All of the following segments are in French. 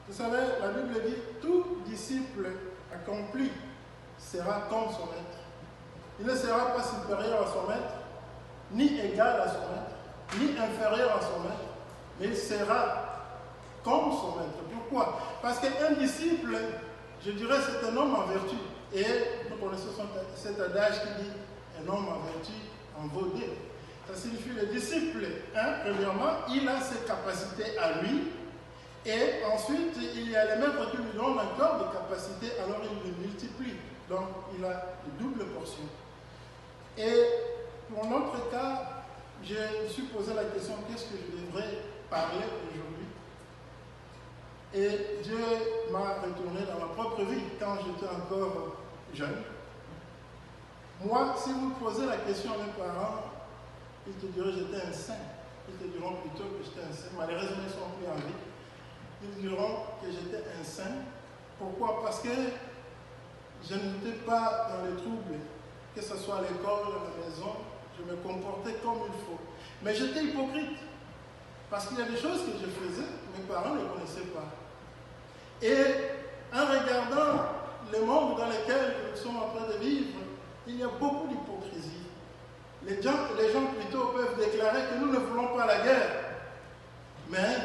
Vous savez, la Bible dit, tout disciple accompli sera comme son maître. Il ne sera pas supérieur à son maître, ni égal à son maître, ni inférieur à son maître, mais il sera comme son maître. Pourquoi? Parce qu'un disciple, je dirais, c'est un homme en vertu. Et nous connaissons cet adage qui dit, un homme en vertu en vaut deux. Ça signifie le disciple, premièrement, il a ses capacités à lui, et ensuite, il y a les maîtres qui lui donnent encore des capacités, alors il les multiplie. Donc, il a une double portion. Et pour notre cas, je me suis posé la question, qu'est-ce que je devrais parler aujourd'hui? Et Dieu m'a retourné dans ma propre vie quand j'étais encore jeune. Moi, si vous posez la question à mes parents, ils te diront que j'étais un saint. Ils te diront plutôt que j'étais un saint. Malheureusement, ils ne sont plus en vie. Ils diront que j'étais un saint. Pourquoi? Parce que je n'étais pas dans les troubles, que ce soit à l'école, à la maison, je me comportais comme il faut. Mais j'étais hypocrite, parce qu'il y a des choses que je faisais, mes parents ne connaissaient pas. Et en regardant le monde dans lequel nous sommes en train de vivre, il y a beaucoup d'hypocrisie. Les gens plutôt peuvent déclarer que nous ne voulons pas la guerre, mais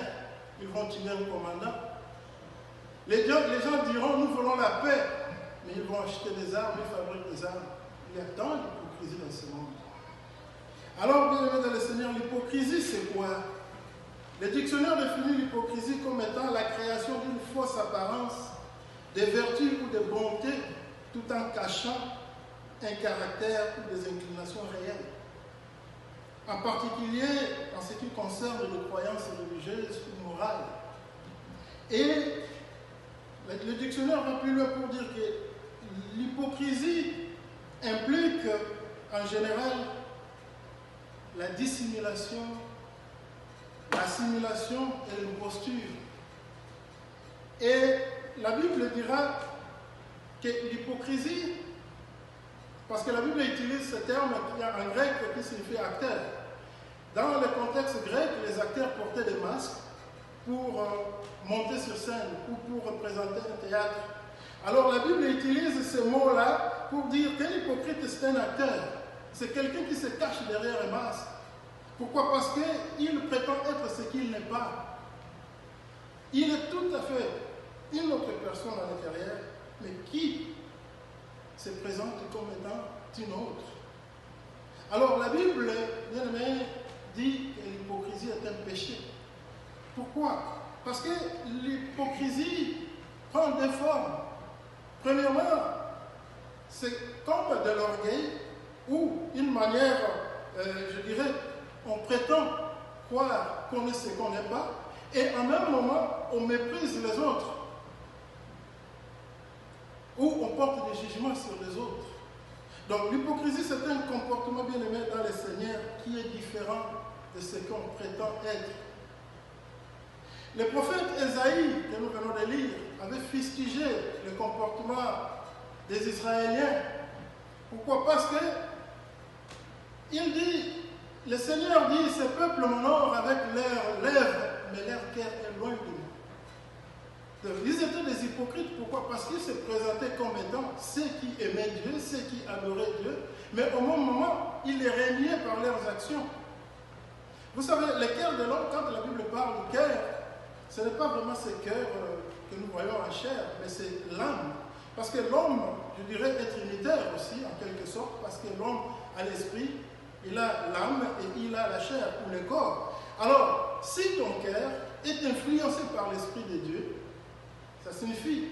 ils vont tuer un commandant. Les gens diront nous voulons la paix, mais ils vont acheter des armes, ils fabriquent des armes. Il y a tant d'hypocrisie dans ce monde. Alors, bien aimé dans le Seigneur, l'hypocrisie, c'est quoi? Le dictionnaire définit l'hypocrisie comme étant la création d'une fausse apparence, des vertus ou des bontés, tout en cachant un caractère ou des inclinations réelles. En particulier en ce qui concerne les croyances religieuses ou morales. Et le dictionnaire va plus loin pour dire que l'hypocrisie implique en général la dissimulation, l'assimilation et l'imposture. Et la Bible dira que l'hypocrisie, parce que la Bible utilise ce terme qui a en grec qui signifie acteur. Dans le contexte grec, les acteurs portaient des masques pour monter sur scène ou pour représenter un théâtre. Alors la Bible utilise ce mot-là pour dire qu'un hypocrite c'est un acteur. C'est quelqu'un qui se cache derrière un masque. Pourquoi? Parce qu'il prétend être ce qu'il n'est pas. Il est tout à fait une autre personne à l'intérieur, mais qui se présente comme étant une autre. Alors la Bible, bien aimé, dit que l'hypocrisie est un péché. Pourquoi? Parce que l'hypocrisie prend deux formes. Premièrement, c'est comme de l'orgueil ou une manière, je dirais, on prétend croire qu'on est ce qu'on n'est pas et en même moment, on méprise les autres ou on porte des jugements sur les autres. Donc l'hypocrisie, c'est un comportement bien aimé dans le Seigneur qui est différent de ce qu'on prétend être. Le prophète Ésaïe, que nous venons de lire, avait fustigé le comportement des Israéliens. Pourquoi? Parce que il dit, le Seigneur dit, ce peuple m'honore avec leurs lèvres, mais leur cœur est loin de moi. Donc, ils étaient des hypocrites. Pourquoi? Parce qu'ils se présentaient comme étant ceux qui aimaient Dieu, ceux qui adoraient Dieu, mais au même moment, ils les régnaient par leurs actions. Vous savez, le cœur de l'homme, quand la Bible parle du cœur, ce n'est pas vraiment ce cœur que nous voyons en chair, mais c'est l'âme. Parce que l'homme, je dirais, est trinitaire aussi, en quelque sorte, parce que l'homme a l'esprit, il a l'âme et il a la chair ou le corps. Alors, si ton cœur est influencé par l'Esprit de Dieu, ça signifie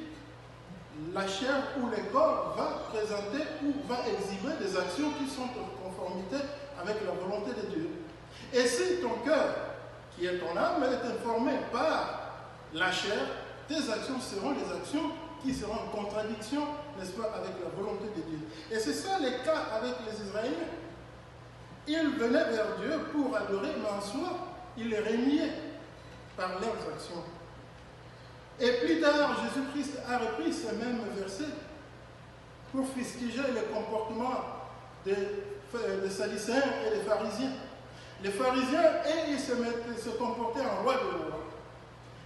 la chair ou le corps va présenter ou va exhiber des actions qui sont en conformité avec la volonté de Dieu. Et si ton cœur, qui est ton âme, est informé par la chair, tes actions seront les actions qui seront en contradiction, n'est-ce pas, avec la volonté de Dieu. Et c'est ça le cas avec les Israéliens. Ils venaient vers Dieu pour adorer, mais en soi, ils les régnaient par leurs actions. Et plus tard, Jésus-Christ a repris ce même verset pour fustiger le comportement des Sadducéens et des pharisiens. Les pharisiens, ils se comportaient en roi de roi.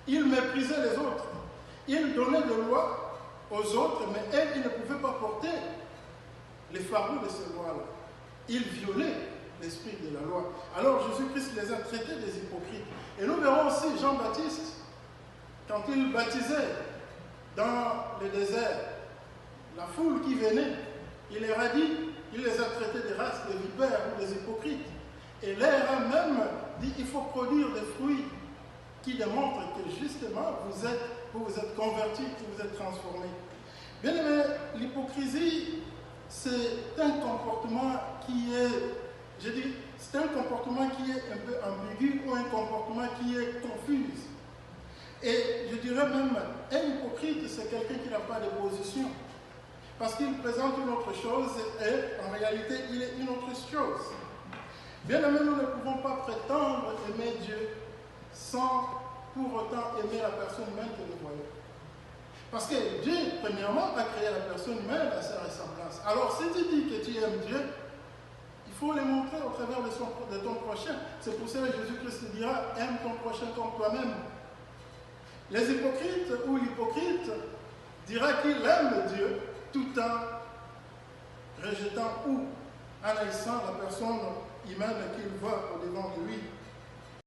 Ils méprisaient les autres. Il donnait des lois aux autres, mais elles, ils ne pouvaient pas porter les fardeaux de ces lois-là. Ils violaient l'esprit de la loi. Alors Jésus-Christ les a traités des hypocrites. Et nous verrons aussi Jean-Baptiste, quand il baptisait dans le désert, la foule qui venait, il leur a dit, il les a traités des races de vipères ou des hypocrites. Et leur a même dit, il faut produire des fruits qui démontrent que justement vous vous êtes convertis, que vous êtes transformés. Bien aimé, l'hypocrisie, c'est un comportement qui est, je dis, c'est un comportement qui est un peu ambigu ou un comportement qui est confus. Et je dirais même, un hypocrite, c'est quelqu'un qui n'a pas de position. Parce qu'il présente une autre chose et en réalité, il est une autre chose. Bien aimé, nous ne pouvons pas prétendre aimer Dieu sans pour autant aimer la personne humaine que nous voyons. Parce que Dieu, premièrement, a créé la personne humaine à sa ressemblance. Alors, si tu dis que tu aimes Dieu, il faut le montrer au travers de ton prochain. C'est pour ça que Jésus-Christ te dira, aime ton prochain comme toi-même. Les hypocrites ou l'hypocrite dira qu'il aime Dieu tout en rejetant ou en haïssant la personne humaine qu'il voit au devant de lui.